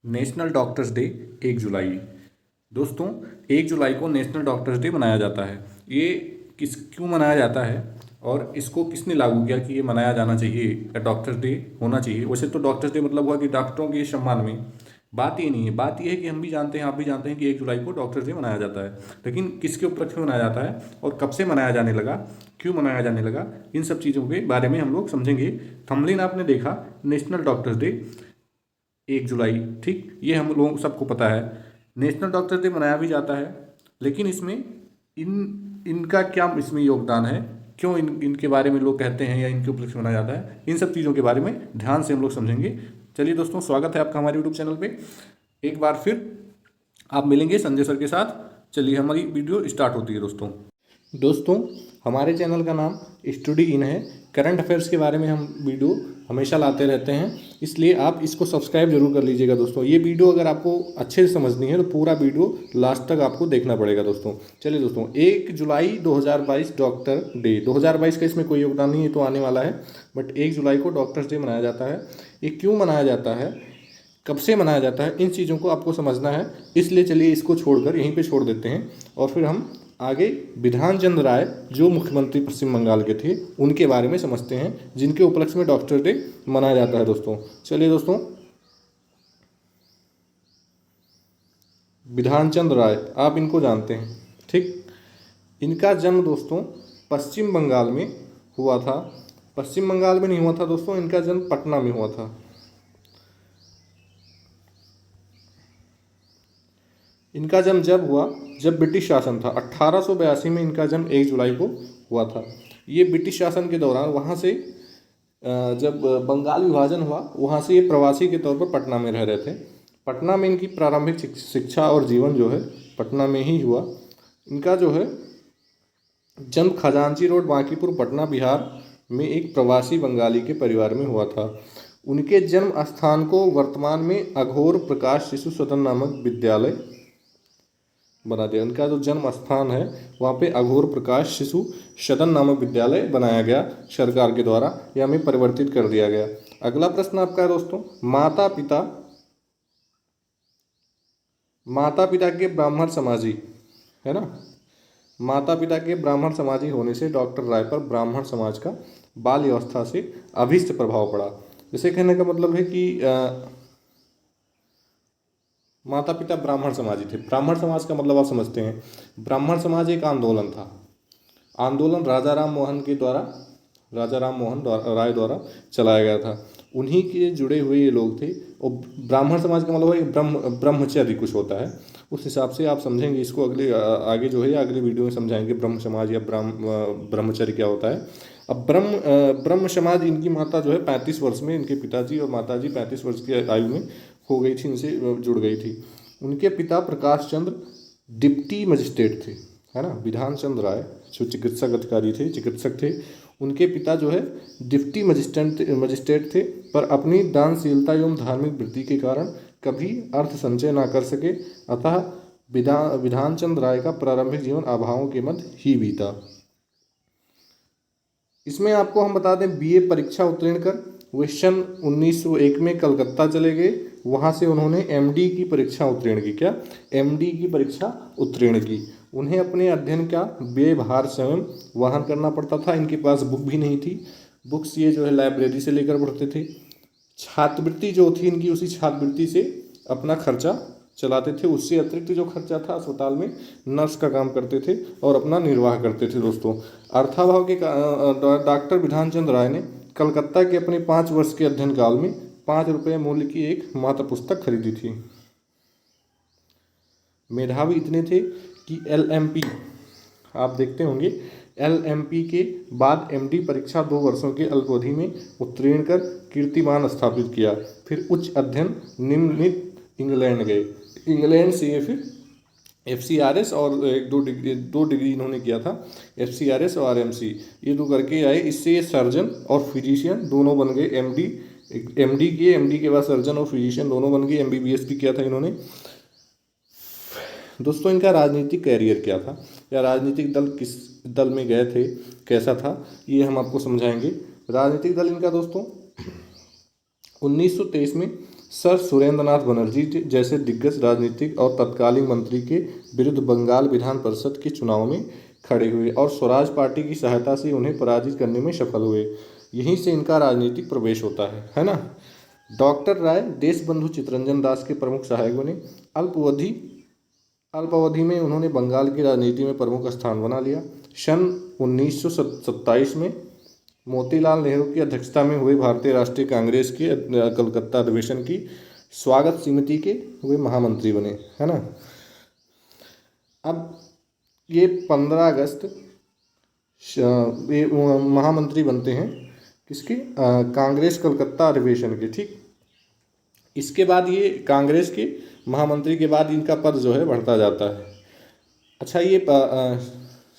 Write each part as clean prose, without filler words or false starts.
National doctors day 1 जुलाई। दोस्तों, 1 जुलाई को national doctors day मनाया जाता है। ये क्यों मनाया जाता है और इसको किसने लागू किया कि ये मनाया जाना चाहिए या डॉक्टर्स डे होना चाहिए। वैसे तो डॉक्टर्स डे मतलब हुआ कि डॉक्टरों के सम्मान में। बात ये नहीं है, बात ये है कि हम भी जानते हैं, आप भी जानते हैं कि 1 जुलाई को डॉक्टर्स डे मनाया जाता है। लेकिन किसके उपलक्ष्य में मनाया जाता है और कब से मनाया जाने लगा, क्यों मनाया जाने लगा, इन सब चीज़ों के बारे में हम लोग समझेंगे। थंबनेल आपने देखा, नेशनल डॉक्टर्स डे 1 जुलाई, ठीक, ये हम लोगों को सबको पता है। नेशनल डॉक्टर डे मनाया भी जाता है, लेकिन इसमें इनका क्या इसमें योगदान है, क्यों इनके बारे में लोग कहते हैं या इनके उपलक्ष्य में मनाया जाता है, इन सब चीज़ों के बारे में ध्यान से हम लोग समझेंगे। चलिए दोस्तों, स्वागत है आपका हमारे यूट्यूब चैनल पे। एक बार फिर आप मिलेंगे संजय सर के साथ। चलिए, हमारी वीडियो स्टार्ट होती है दोस्तों, हमारे चैनल का नाम स्टडी इन है। करंट अफेयर्स के बारे में हम वीडियो हमेशा लाते रहते हैं, इसलिए आप इसको सब्सक्राइब जरूर कर लीजिएगा दोस्तों। ये वीडियो अगर आपको अच्छे से समझनी है तो पूरा वीडियो लास्ट तक आपको देखना पड़ेगा दोस्तों। चलिए दोस्तों, 1 जुलाई 2022 डॉक्टर डे। 2022 का इसमें कोई योगदान नहीं है, तो आने वाला है, बट 1 जुलाई को डॉक्टर्स डे मनाया जाता है। ये क्यों मनाया जाता है, कब से मनाया जाता है, इन चीज़ों को आपको समझना है। इसलिए चलिए इसको छोड़कर यहीं पे छोड़ देते हैं और फिर हम आगे विधान चंद्र राय, जो मुख्यमंत्री पश्चिम बंगाल के थे, उनके बारे में समझते हैं, जिनके उपलक्ष्य में डॉक्टर डे मनाया जाता है दोस्तों। चलिए दोस्तों, विधान चंद्र राय, आप इनको जानते हैं, ठीक। इनका जन्म दोस्तों पश्चिम बंगाल में हुआ था। पश्चिम बंगाल में नहीं हुआ था दोस्तों, इनका जन्म पटना में हुआ था। इनका जन्म जब हुआ जब ब्रिटिश शासन था। 1882 में इनका जन्म 1 जुलाई को हुआ था। ये ब्रिटिश शासन के दौरान वहाँ से जब बंगाल विभाजन हुआ, वहाँ से ये प्रवासी के तौर पर पटना में रह रहे थे। पटना में इनकी प्रारंभिक शिक्षा और जीवन जो है पटना में ही हुआ। इनका जो है जन्म खजांची रोड, बांकीपुर, पटना, बिहार में एक प्रवासी बंगाली के परिवार में हुआ था। उनके जन्म स्थान को वर्तमान में अघोर प्रकाश शिशु सदन नामक विद्यालय बना दिया। उनका जो जन्म स्थान है वहाँ पे अघोर प्रकाश शिशु सदन नामक विद्यालय बनाया गया सरकार के द्वारा, या में परिवर्तित कर दिया गया। अगला प्रश्न आपका है दोस्तों, माता पिता के ब्राह्मण समाजी, है ना, माता पिता के ब्राह्मण समाजी होने से डॉक्टर राय पर ब्राह्मण समाज का बाल अवस्था से अभिष्ट प्रभाव पड़ा। इसे कहने का मतलब है कि माता पिता ब्राह्मण समाजी थे। ब्राह्मण समाज का मतलब आप समझते हैं। ब्राह्मण समाज एक आंदोलन था। आंदोलन राजा राम मोहन राय द्वारा चलाया गया था। उन्हीं के जुड़े हुए ये लोग थे। और ब्राह्मण समाज का मतलब है ब्रह्मचर्य कुछ होता है, उस हिसाब से आप समझेंगे इसको। आगे जो है अगली वीडियो में समझाएंगे ब्रह्म समाज या ब्रह्मचर्य क्या होता है। अब ब्रह्म समाज, इनकी माता जो है 35 वर्ष में, इनके पिताजी और माताजी 35 वर्ष की आयु में हो गई थी, इनसे जुड़ गई थी। उनके पिता प्रकाश चंद्र डिप्टी मजिस्ट्रेट थे, है ना। विधान चंद्र राय जो चिकित्सक अधिकारी थे, चिकित्सक थे, उनके पिता जो है डिप्टी मजिस्ट्रेट थे, पर अपनी दानशीलता एवं धार्मिक वृत्ति के कारण कभी अर्थ संचय ना कर सके। अतः विधान चंद्र राय का प्रारंभिक जीवन अभावों के मध्य ही बीता। इसमें आपको हम बता दें, बीए परीक्षा उत्तीर्ण कर वे सन 1901 में कलकत्ता चले गए। वहाँ से उन्होंने एमडी की परीक्षा उत्तीर्ण की। क्या? एमडी की परीक्षा उत्तीर्ण की। उन्हें अपने अध्ययन का व्ययभार स्वयं वहन करना पड़ता था। इनके पास बुक भी नहीं थी। बुक्स ये जो है लाइब्रेरी से लेकर पढ़ते थे। छात्रवृत्ति जो थी इनकी, उसी छात्रवृत्ति से अपना खर्चा चलाते थे। उससे अतिरिक्त जो खर्चा था, अस्पताल में नर्स का काम करते थे और अपना निर्वाह करते थे दोस्तों। अर्थाभाव के डॉक्टर विधान चंद्र राय ने कलकत्ता के अपने 5 वर्ष के अध्ययन काल में 5 रुपये मूल्य की एक मात्र पुस्तक खरीदी थी। मेधावी इतने थे कि एलएमपी, आप देखते होंगे, एलएमपी के बाद एमडी परीक्षा 2 वर्षों के अल्पावधि में उत्तीर्ण कर कीर्तिमान स्थापित किया। फिर उच्च अध्ययन निम्नलिखित इंग्लैंड गए। इंग्लैंड से ये फिर FCRS और 2 डिग्री इन्होंने किया था, FCRS और RMC, ये 2 करके आए। इससे ये सर्जन और फिजिशियन दोनों बन गए। एमडी के बाद सर्जन और फिजिशियन दोनों बन गए। MBBS भी किया था इन्होंने। दोस्तों, इनका राजनीतिक कैरियर क्या था, या राजनीतिक दल किस दल में गए थे, कैसा था, ये हम आपको समझाएंगे। राजनीतिक दल इनका दोस्तों 1923 में सर सुरेंद्रनाथ बनर्जी जैसे दिग्गज राजनीतिक और तत्कालीन मंत्री के विरुद्ध बंगाल विधान परिषद के चुनाव में खड़े हुए और स्वराज पार्टी की सहायता से उन्हें पराजित करने में सफल हुए। यहीं से इनका राजनीतिक प्रवेश होता है ना। डॉक्टर राय देशबंधु चित्तरंजन दास के प्रमुख सहायक बने। अल्पावधि अल्पावधि में उन्होंने बंगाल की राजनीति में प्रमुख स्थान बना लिया। सन 1927 में मोतीलाल नेहरू की अध्यक्षता में हुए भारतीय राष्ट्रीय कांग्रेस के कलकत्ता अधिवेशन की स्वागत समिति के वे महामंत्री बने, है ना। अब ये 15 अगस्त ये महामंत्री बनते हैं किसके, कांग्रेस कलकत्ता अधिवेशन के, ठीक। इसके बाद ये कांग्रेस के महामंत्री के बाद इनका पद जो है बढ़ता जाता है। अच्छा, ये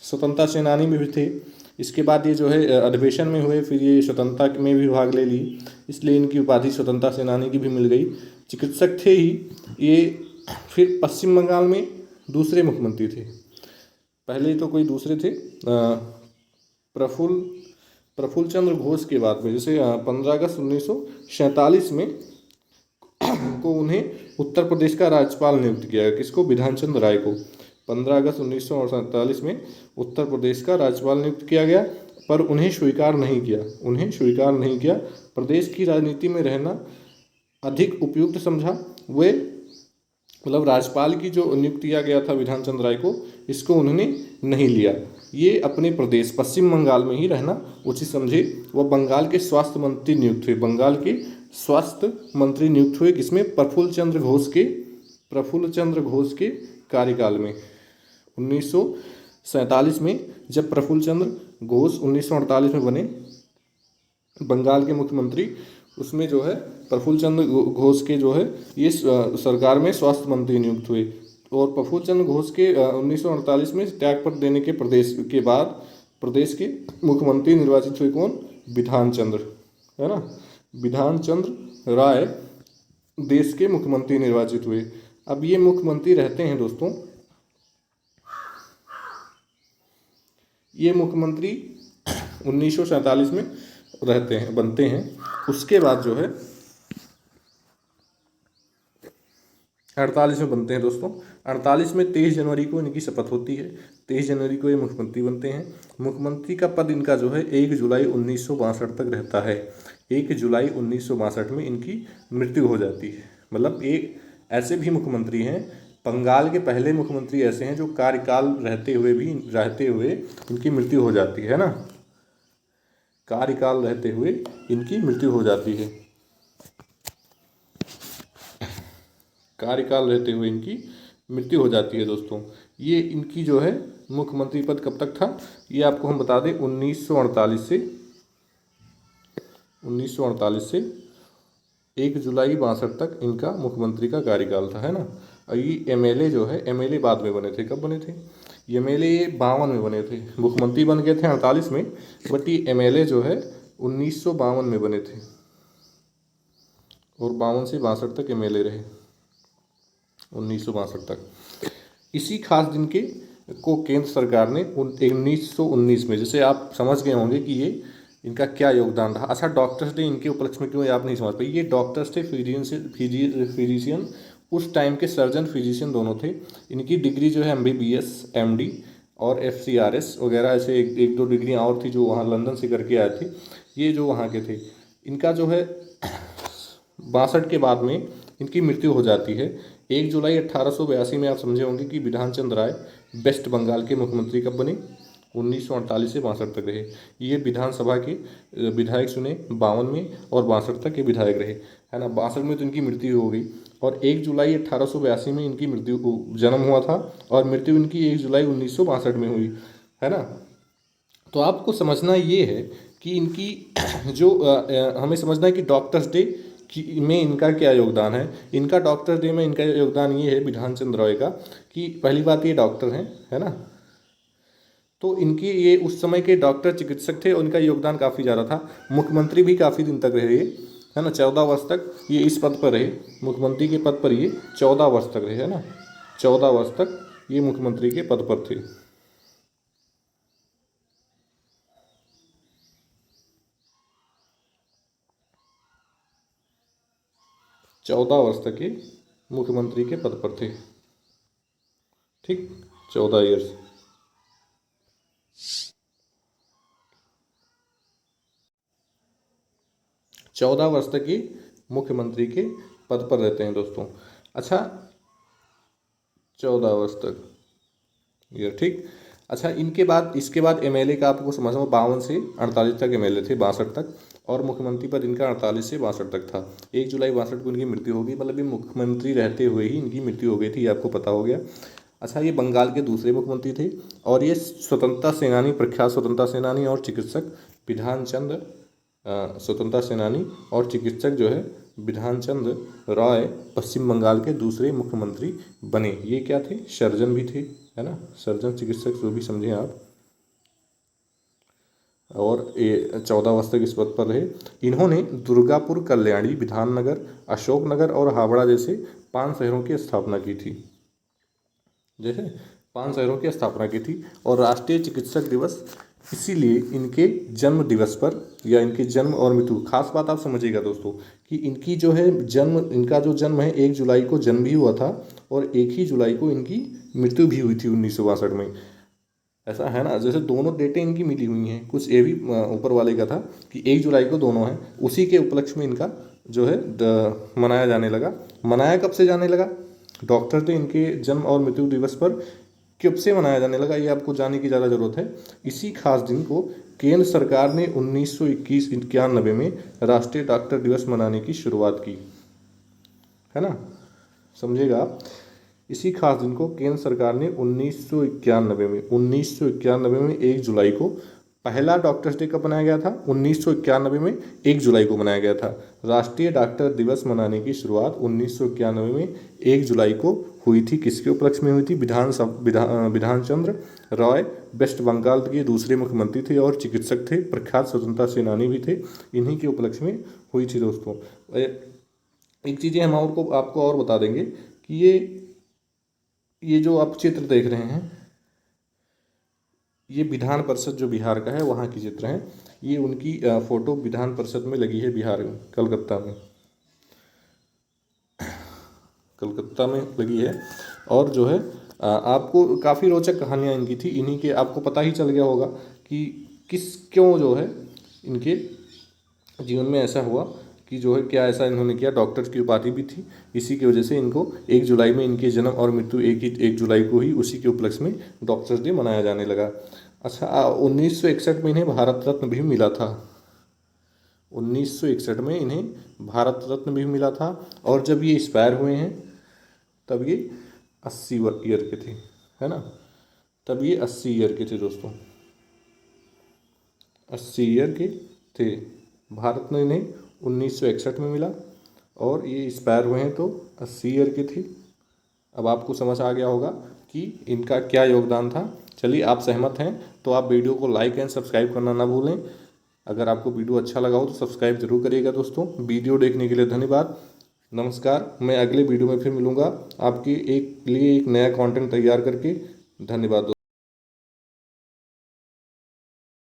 स्वतंत्रता सेनानी में भी थे। इसके बाद ये जो है अधिवेशन में हुए, फिर ये स्वतंत्रता में भी भाग ले ली, इसलिए इनकी उपाधि स्वतंत्रता सेनानी की भी मिल गई। चिकित्सक थे ही ये। फिर पश्चिम बंगाल में दूसरे मुख्यमंत्री थे। पहले तो कोई दूसरे थे, प्रफुल्ल चंद्र घोष के बाद में, जैसे 15 अगस्त 1947 में को उन्हें उत्तर प्रदेश का राज्यपाल नियुक्त किया गया। किसको, विधान चंद्र राय को 15 अगस्त 1947 में उत्तर प्रदेश का राज्यपाल नियुक्त किया गया, पर उन्हें स्वीकार नहीं किया। प्रदेश की राजनीति में रहना अधिक उपयुक्त समझा। वे मतलब राज्यपाल की जो नियुक्त किया गया था विधान चंद्र राय को, इसको उन्होंने नहीं लिया। ये अपने प्रदेश पश्चिम बंगाल में ही रहना उचित समझे। वह बंगाल के स्वास्थ्य मंत्री नियुक्त हुए। बंगाल के स्वास्थ्य मंत्री नियुक्त हुए किसमें, प्रफुल्ल चंद्र घोष के कार्यकाल में 1947 में। जब प्रफुल्ल चंद्र घोष 1948 में बने बंगाल के मुख्यमंत्री, उसमें जो है प्रफुल्ल चंद्र घोष के जो है ये सरकार में स्वास्थ्य मंत्री नियुक्त हुए। और प्रफुल्ल चंद्र घोष के 1948 में त्यागपत्र देने के के बाद प्रदेश के मुख्यमंत्री निर्वाचित हुए कौन, विधान चंद्र, है ना। विधान चंद्र राय देश के मुख्यमंत्री निर्वाचित हुए। अब ये मुख्यमंत्री रहते हैं दोस्तों, ये मुख्यमंत्री 1947 में बनते हैं। उसके बाद जो है 48 में बनते हैं दोस्तों। 48 में 23 जनवरी को इनकी शपथ होती है। 23 जनवरी को ये मुख्यमंत्री बनते हैं। मुख्यमंत्री का पद इनका जो है 1 जुलाई 1962 तक रहता है। 1 जुलाई 1962 में इनकी मृत्यु हो जाती है। मतलब एक ऐसे भी मुख्यमंत्री हैं, बंगाल के पहले मुख्यमंत्री ऐसे हैं जो कार्यकाल रहते हुए इनकी मृत्यु हो जाती है ना। कार्यकाल रहते हुए इनकी मृत्यु हो जाती है। कार्यकाल रहते हुए इनकी मृत्यु हो जाती है दोस्तों। ये इनकी जो है मुख्यमंत्री पद कब तक था, ये आपको हम बता दें 1948 से 1 जुलाई 62 तक इनका मुख्यमंत्री का कार्यकाल था, है ना। और ये एमएलए जो है, एमएलए बाद में बने थे। कब बने थे एमएलए? 52 में बने थे। मुख्यमंत्री बन गए थे 48 में, बट ये एमएलए जो है 1952 में बने थे और 52 से 62 तक एमएलए रहे, 1962 तक। इसी खास दिन के को केंद्र सरकार ने 1919 में, जैसे आप समझ गए होंगे कि ये इनका क्या योगदान रहा। अच्छा, डॉक्टर्स डे इनके उपलक्ष्य में क्यों आप नहीं समझ पाए? ये डॉक्टर्स थे, फिजिशियन, उस टाइम के सर्जन फिजिशियन दोनों थे। इनकी डिग्री जो है MBBS, MD और FCRS वगैरह ऐसे एक दो डिग्रियाँ और थी जो वहाँ लंदन से करके आए थे, ये जो वहाँ के थे। इनका जो है 62 के बाद में इनकी मृत्यु हो जाती है। 1 जुलाई 1882 में आप समझे होंगे कि विधान चंद्र राय वेस्ट बंगाल के मुख्यमंत्री कब बने? 1948 से 62 तक रहे। ये विधानसभा के विधायक चुने 52 में और 62 तक के विधायक रहे, है ना। 62 में तो इनकी मृत्यु हो गई और 1 जुलाई 1882 में इनकी जन्म हुआ था और मृत्यु इनकी 1 जुलाई 1962 में हुई, है ना। तो आपको समझना ये है कि इनकी जो हमें समझना है कि डॉक्टर्स डे में इनका क्या योगदान है। इनका डॉक्टर डे में इनका योगदान ये है विधान चंद्र राय का, कि पहली बात ये डॉक्टर हैं, है ना। तो इनकी ये उस समय के डॉक्टर चिकित्सक थे और इनका योगदान काफ़ी ज़्यादा था। मुख्यमंत्री भी काफ़ी दिन तक रहे, है ना। 14 वर्ष तक ये इस पद पर रहे, मुख्यमंत्री के पद पर ये 14 वर्ष तक रहे, है ना। 14 वर्ष तक ये मुख्यमंत्री के पद पर थे। 14 वर्ष तक ये मुख्यमंत्री के पद पर थे। ठीक, 14 ईयर्स। 14 वर्ष तक ये मुख्यमंत्री के पद पर रहते हैं दोस्तों। अच्छा, 14 वर्ष तक ये ठीक। अच्छा, इनके बाद इसके बाद एमएलए का आपको समझना, 52 से 48 तक एमएलए थे, 62 तक, और मुख्यमंत्री पद इनका 48 से 62 तक था। 1 जुलाई 62 को इनकी मृत्यु हो गई, मतलब ये मुख्यमंत्री रहते हुए ही इनकी मृत्यु हो गई थी, ये आपको पता हो गया। अच्छा, ये बंगाल के दूसरे मुख्यमंत्री थे और ये स्वतंत्रता सेनानी, प्रख्यात स्वतंत्रता सेनानी और चिकित्सक विधान चंद्र स्वतंत्रता सेनानी और चिकित्सक जो है विधान चंद्र राय पश्चिम बंगाल के दूसरे मुख्यमंत्री बने। ये क्या थे? सर्जन भी थे, है ना, सर्जन चिकित्सक जो भी समझें आप। और ये 14 वर्ष तक इस पद पर रहे। इन्होंने दुर्गापुर, कल्याणी, विधाननगर, अशोकनगर और हावड़ा जैसे 5 शहरों की स्थापना की थी। जैसे 5 शहरों की स्थापना की थी। और राष्ट्रीय चिकित्सक दिवस इसीलिए इनके जन्म दिवस पर, या इनके जन्म और मृत्यु, खास बात आप समझिएगा दोस्तों कि इनकी जो है जन्म, इनका जो जन्म है 1 जुलाई को जन्म भी हुआ था और 1 ही जुलाई को इनकी मृत्यु भी हुई थी 1962 में। ऐसा है ना, जैसे दोनों डेटें इनकी मिली हुई हैं। कुछ ये भी ऊपर वाले का था कि 1 जुलाई को दोनों हैं, उसी के उपलक्ष्य में इनका जो है मनाया जाने लगा। मनाया कब से जाने लगा? डॉक्टर थे, इनके जन्म और मृत्यु दिवस पर कब से मनाया जाने लगा, ये आपको जानने की ज़्यादा ज़रूरत है। इसी खास दिन को केंद्र सरकार ने 1991 में राष्ट्रीय डॉक्टर दिवस मनाने की शुरुआत की, है ना, समझिएगा आप। इसी खास दिन को केंद्र सरकार ने 1991 में 1 जुलाई को, पहला डॉक्टर्स डे कब मनाया गया था? 1991 में 1 जुलाई को मनाया गया था। राष्ट्रीय डॉक्टर दिवस मनाने की शुरुआत 1991 में 1 जुलाई को हुई थी। किसके उपलक्ष्य में हुई थी? विधान चंद्र रॉय वेस्ट बंगाल के दूसरे मुख्यमंत्री थे और चिकित्सक थे, प्रख्यात स्वतंत्रता सेनानी भी थे, इन्हीं के उपलक्ष्य में हुई थी दोस्तों। एक चीज़ें हम आपको और बता देंगे कि ये जो आप चित्र देख रहे हैं, ये विधान परिषद जो बिहार का है वहाँ की चित्र हैं। ये उनकी फ़ोटो विधान परिषद में लगी है, बिहार में, कलकत्ता में लगी है। और जो है आपको काफ़ी रोचक कहानियाँ इनकी थी, इन्हीं के आपको पता ही चल गया होगा कि क्यों जो है इनके जीवन में ऐसा हुआ कि जो है क्या ऐसा इन्होंने किया। डॉक्टर की उपाधि भी थी, इसी की वजह से इनको 1 जुलाई में इनके जन्म और मृत्यु 1 जुलाई को ही, उसी के उपलक्ष्य में डॉक्टर्स डे मनाया जाने लगा। अच्छा, 1961 में इन्हें भारत रत्न भी मिला था। 1961 में इन्हें भारत रत्न भी मिला था। और जब ये एक्सपायर हुए हैं तब ये 80 ईयर के थे, है ना, तब ये 80 ईयर के थे दोस्तों, 80 ईयर के थे। भारत ने इन्हें 1961 में मिला और ये एक्सपायर हुए हैं तो 80 ईयर के थे। अब आपको समझ आ गया होगा कि इनका क्या योगदान था। चलिए, आप सहमत हैं तो आप वीडियो को लाइक एंड सब्सक्राइब करना ना भूलें। अगर आपको वीडियो अच्छा लगा हो तो सब्सक्राइब जरूर करिएगा दोस्तों। वीडियो देखने के लिए धन्यवाद, नमस्कार। मैं अगले वीडियो में फिर मिलूँगा आपके लिए एक नया कंटेंट तैयार करके। धन्यवाद दोस्तों।